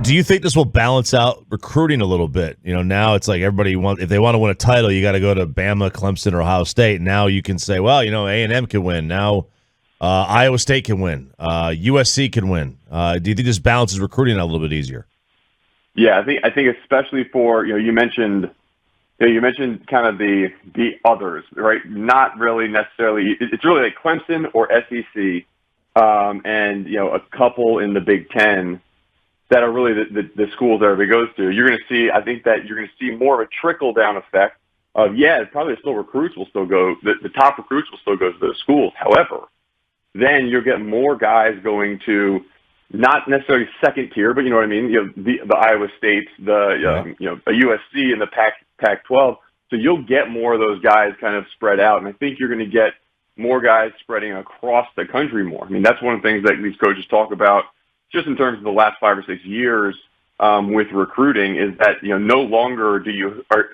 Do you think this will balance out recruiting a little bit? Now it's like if they want to win a title, you got to go to Bama, Clemson, or Ohio State. Now you can say, well, A&M can win. Now Iowa State can win. USC can win. Do you think this balances recruiting out a little bit easier? Yeah, I think especially for you mentioned kind of the others, right? Not really necessarily. It's really like Clemson or SEC, and a couple in the Big Ten that are really the schools that everybody goes to. I think that you're going to see more of a trickle down effect of probably still recruits will still go. The top recruits will still go to those schools. However, then you'll get more guys going to not necessarily second tier, but you know what I mean. The Iowa States, a USC, and the Pac-12. So you'll get more of those guys kind of spread out, and I think you're going to get more guys spreading across the country more. I mean, that's one of the things that these coaches talk about, just in terms of the last 5 or 6 years with recruiting, is that no longer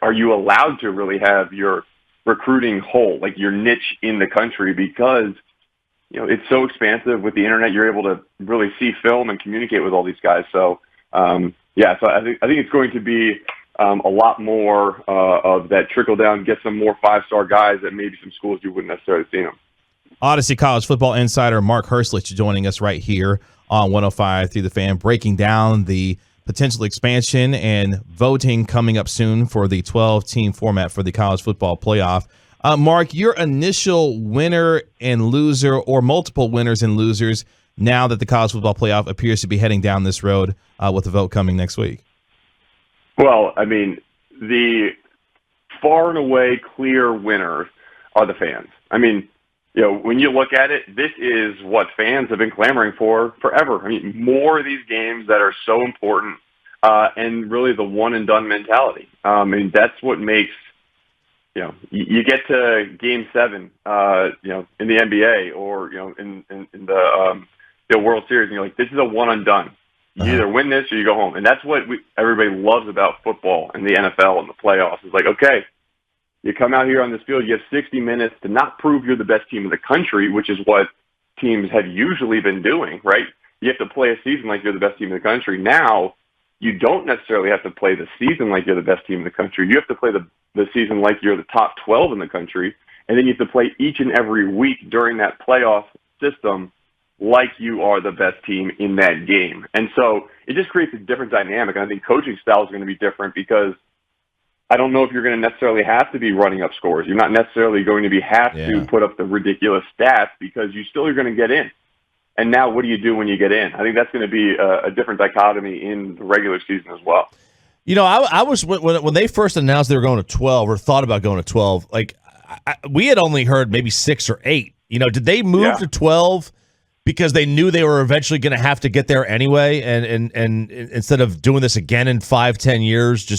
are you allowed to really have your recruiting hole, like your niche in the country, because it's so expansive with the internet. You're able to really see film and communicate with all these guys. So, so I think it's going to be a lot more of that trickle down, get some more 5-star guys at maybe some schools you wouldn't necessarily see them. Audacy College football insider Mark Herzlich joining us right here on 105 through the Fan, breaking down the potential expansion and voting coming up soon for the 12-team format for the college football playoff. Mark, your initial winner and loser, or multiple winners and losers, now that the college football playoff appears to be heading down this road with the vote coming next week? Well, I mean, the far and away clear winners are the fans. I mean, when you look at it, this is what fans have been clamoring for forever. I mean, more of these games that are so important, and really the one and done mentality. I mean, that's what makes, you get to Game 7, in the NBA or, in the World Series, and you're like, this is a one and done. You either win this or you go home. And that's what everybody loves about football and the NFL and the playoffs. It's like, okay, you come out here on this field, you have 60 minutes to not prove you're the best team in the country, which is what teams have usually been doing, right? You have to play a season like you're the best team in the country. Now, you don't necessarily have to play the season like you're the best team in the country. You have to play the season like you're the top 12 in the country, and then you have to play each and every week during that playoff system like you are the best team in that game. And so it just creates a different dynamic. And I think coaching styles are going to be different, because I don't know if you're going to necessarily have to be running up scores. You're not necessarily going to to put up the ridiculous stats, because you still are going to get in. And now what do you do when you get in? I think that's going to be a different dichotomy in the regular season as well. I was when they first announced they were going to 12 or thought about going to 12, like we had only heard maybe 6 or 8. Did they move to 12 because they knew they were eventually going to have to get there anyway, and instead of doing this again in 5-10 years,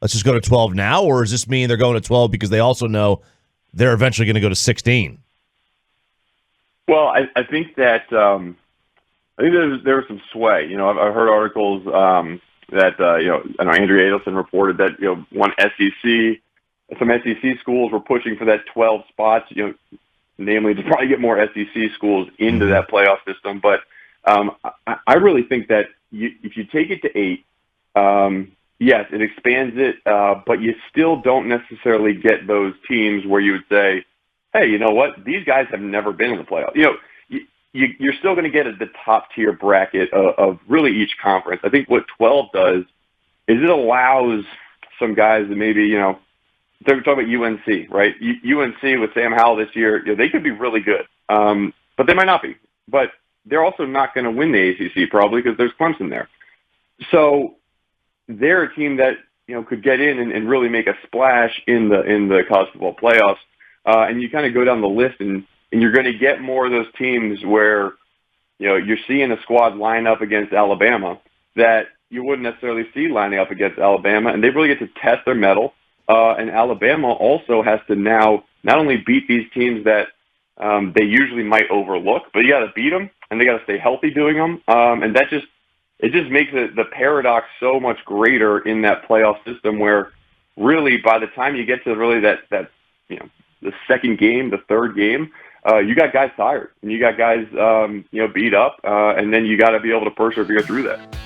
let's just go to 12 now? Or does this mean they're going to 12 because they also know they're eventually going to go to 16? Well, I think that I think there was some sway. I've heard articles that I know Andrea Adelson reported that some SEC schools were pushing for that 12 spots. Namely to probably get more SEC schools into that playoff system. But I really think that if you take it to 8, yes, it expands it, but you still don't necessarily get those teams where you would say, hey, you know what? These guys have never been in the playoffs. You're still going to get the top tier bracket of really each conference. I think what 12 does is it allows some guys that maybe, they're talking about UNC, right? UNC with Sam Howell this year, they could be really good, but they might not be. But they're also not going to win the ACC probably, because there's Clemson there. So they're a team that could get in and really make a splash in the college football playoffs. And you kind of go down the list, and you're going to get more of those teams where you're seeing a squad line up against Alabama that you wouldn't necessarily see lining up against Alabama, and they really get to test their mettle. And Alabama also has to now not only beat these teams that they usually might overlook, but you got to beat them, and they got to stay healthy doing them. And it just makes the paradox so much greater in that playoff system, where really by the time you get to really that the second game, the third game, you got guys tired, and you got guys beat up, and then you got to be able to persevere through that.